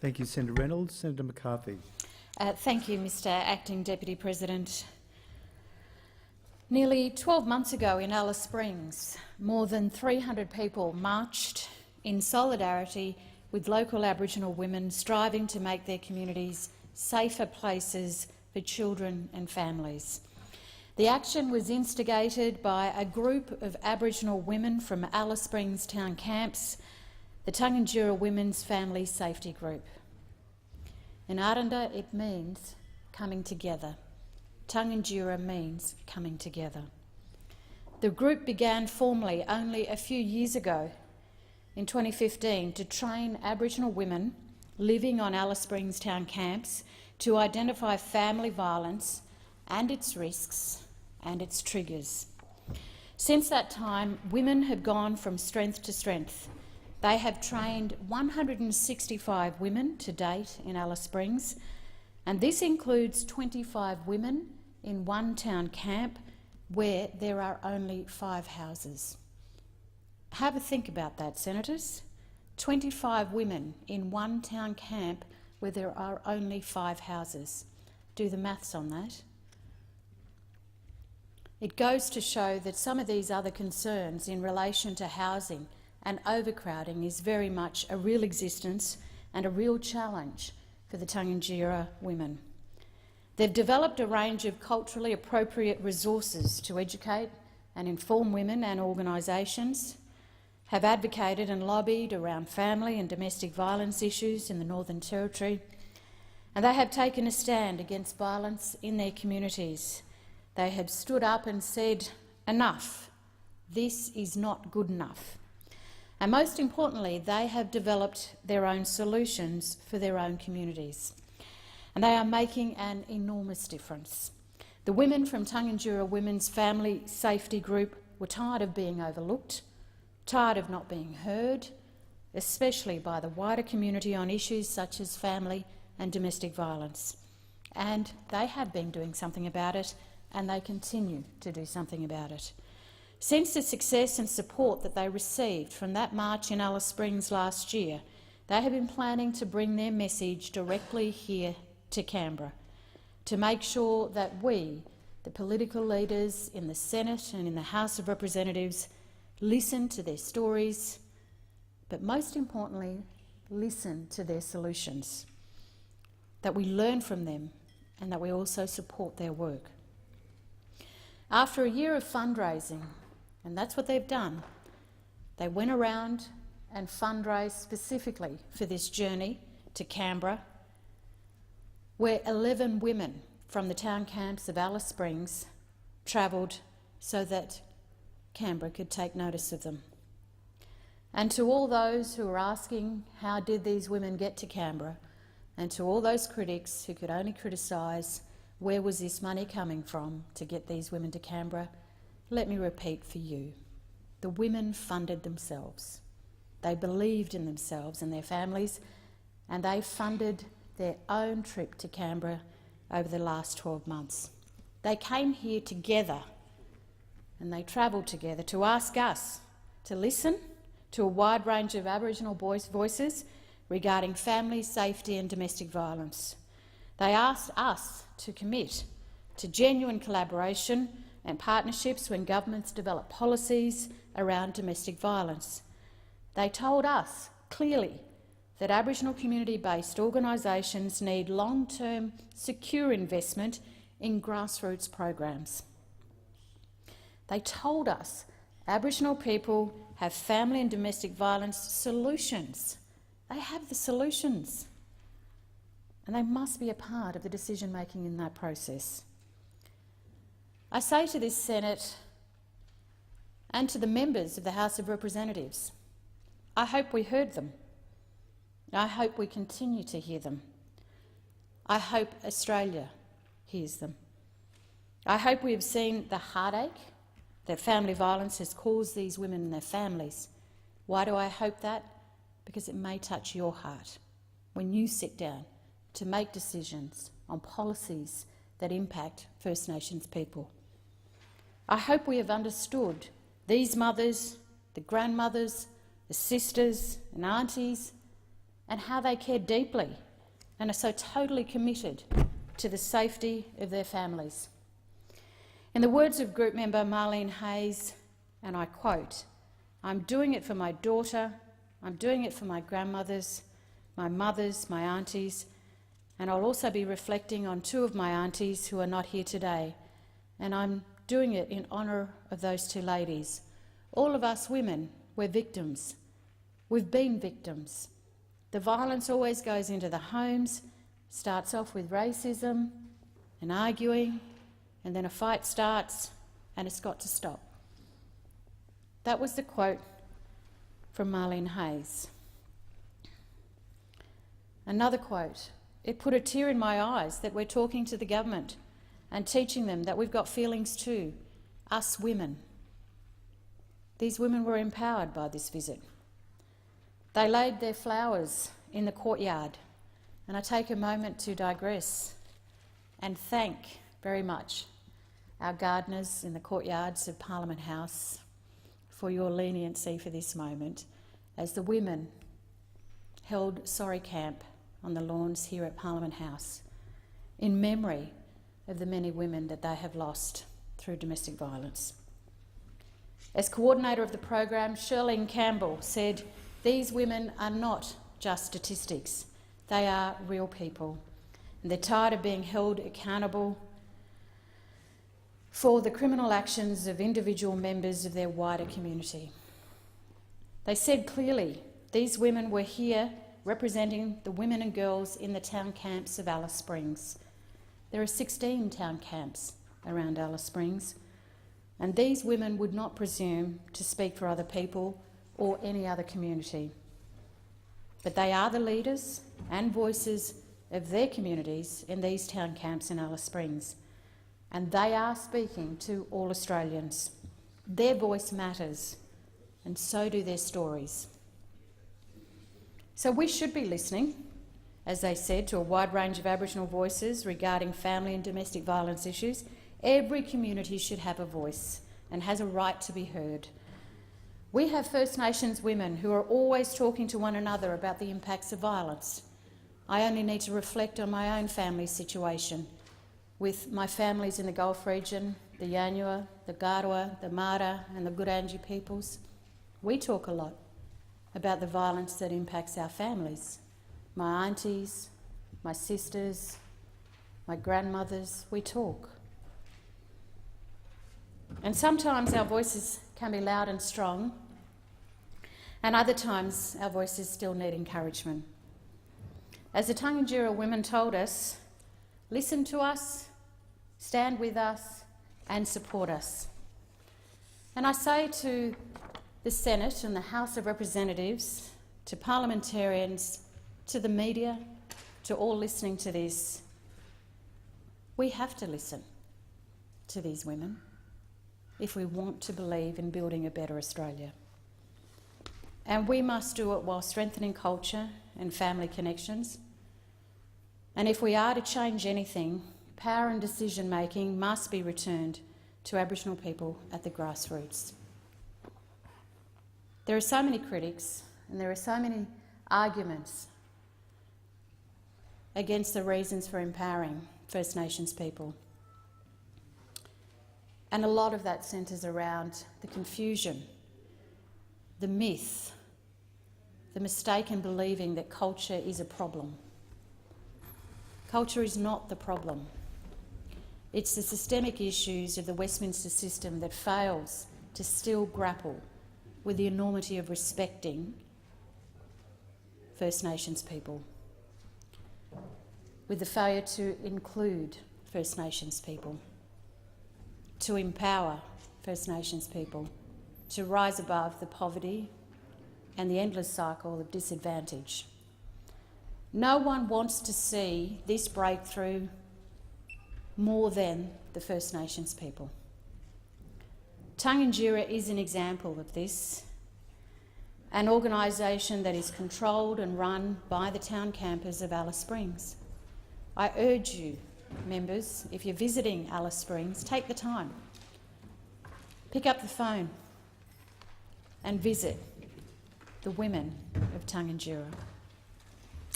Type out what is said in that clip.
Thank you, Senator Reynolds. Senator McCarthy. Thank you, Mr Acting Deputy President. Nearly 12 months ago in Alice Springs, more than 300 people marched in solidarity with local Aboriginal women striving to make their communities safer places for children and families. The action was instigated by a group of Aboriginal women from Alice Springs town camps, the Tangentyere Women's Family Safety Group. In Aranda, it means coming together. Tangentyere means coming together. The group began formally only a few years ago, in 2015, to train Aboriginal women living on Alice Springs town camps to identify family violence and its risks and its triggers. Since that time, women have gone from strength to strength. They have trained 165 women to date in Alice Springs, and this includes 25 women in one town camp where there are only 5 houses. Have a think about that, Senators. 25 women in one town camp where there are only 5 houses. Do the maths on that. It goes to show that some of these other concerns in relation to housing and overcrowding is very much a real existence and a real challenge for the Tangentyere women. They've developed a range of culturally appropriate resources to educate and inform women and organisations, have advocated and lobbied around family and domestic violence issues in the Northern Territory, and they have taken a stand against violence in their communities. They have stood up and said, enough, this is not good enough. And most importantly, they have developed their own solutions for their own communities. And they are making an enormous difference. The women from Tangentyere Women's Family Safety Group were tired of being overlooked, tired of not being heard, especially by the wider community on issues such as family and domestic violence. And they have been doing something about it, and they continue to do something about it. Since the success and support that they received from that march in Alice Springs last year, they have been planning to bring their message directly here to Canberra, to make sure that we, the political leaders in the Senate and in the House of Representatives, listen to their stories, but most importantly, listen to their solutions, that we learn from them and that we also support their work. After a year of fundraising, and that's what they've done, they went around and fundraised specifically for this journey to Canberra, where 11 women from the town camps of Alice Springs travelled so that Canberra could take notice of them. And to all those who are asking how did these women get to Canberra, and to all those critics who could only criticise where was this money coming from to get these women to Canberra, let me repeat for you. The women funded themselves. They believed in themselves and their families, and they funded their own trip to Canberra over the last 12 months. They came here together and they travelled together to ask us to listen to a wide range of Aboriginal voices regarding family safety and domestic violence. They asked us to commit to genuine collaboration and partnerships when governments develop policies around domestic violence. They told us clearly that Aboriginal community-based organisations need long-term, secure investment in grassroots programs. They told us Aboriginal people have family and domestic violence solutions. They have the solutions, and they must be a part of the decision-making in that process. I say to this Senate and to the members of the House of Representatives, I hope we heard them. I hope we continue to hear them. I hope Australia hears them. I hope we have seen the heartache that family violence has caused these women and their families. Why do I hope that? Because it may touch your heart when you sit down to make decisions on policies that impact First Nations people. I hope we have understood these mothers, the grandmothers, the sisters and aunties and how they care deeply and are so totally committed to the safety of their families. In the words of group member Marlene Hayes, and I quote, "I'm doing it for my daughter, I'm doing it for my grandmothers, my mothers, my aunties, and I'll also be reflecting on two of my aunties who are not here today, and I'm doing it in honour of those two ladies. All of us women, we're victims. We've been victims. The violence always goes into the homes, starts off with racism and arguing, and then a fight starts and it's got to stop." That was the quote from Marlene Hayes. Another quote, "It put a tear in my eyes that we're talking to the government and teaching them that we've got feelings too, us women." These women were empowered by this visit. They laid their flowers in the courtyard, and I take a moment to digress and thank very much our gardeners in the courtyards of Parliament House for your leniency for this moment, as the women held sorry camp on the lawns here at Parliament House in memory of the many women that they have lost through domestic violence. As coordinator of the program, Shirlene Campbell said, "These women are not just statistics, they are real people, and they're tired of being held accountable for the criminal actions of individual members of their wider community." They said clearly these women were here representing the women and girls in the town camps of Alice Springs. There are 16 town camps around Alice Springs, and these women would not presume to speak for other people or any other community. But they are the leaders and voices of their communities in these town camps in Alice Springs, and they are speaking to all Australians. Their voice matters, and so do their stories. So we should be listening, as they said, to a wide range of Aboriginal voices regarding family and domestic violence issues. Every community should have a voice and has a right to be heard. We have First Nations women who are always talking to one another about the impacts of violence. I only need to reflect on my own family situation with my families in the Gulf region, the Yanyuwa, the Garwa, the Mara and the Gurangi peoples. We talk a lot about the violence that impacts our families. My aunties, my sisters, my grandmothers, we talk. And sometimes our voices can be loud and strong, and other times our voices still need encouragement. As the Tangentyere women told us, listen to us, stand with us and support us. And I say to the Senate and the House of Representatives, to parliamentarians, to the media, to all listening to this, we have to listen to these women if we want to believe in building a better Australia. And we must do it while strengthening culture and family connections. And if we are to change anything, power and decision-making must be returned to Aboriginal people at the grassroots. There are so many critics and there are so many arguments against the reasons for empowering First Nations people. And a lot of that centres around the confusion, the myth, the mistaken believing that culture is a problem. Culture is not the problem. It's the systemic issues of the Westminster system that fails to still grapple with the enormity of respecting First Nations people, with the failure to include First Nations people, to empower First Nations people, to rise above the poverty and the endless cycle of disadvantage. No one wants to see this breakthrough more than the First Nations people. Tangentyere is an example of this, an organisation that is controlled and run by the town campers of Alice Springs. I urge you, members, if you're visiting Alice Springs, take the time, pick up the phone and visit the women of Tangentyere.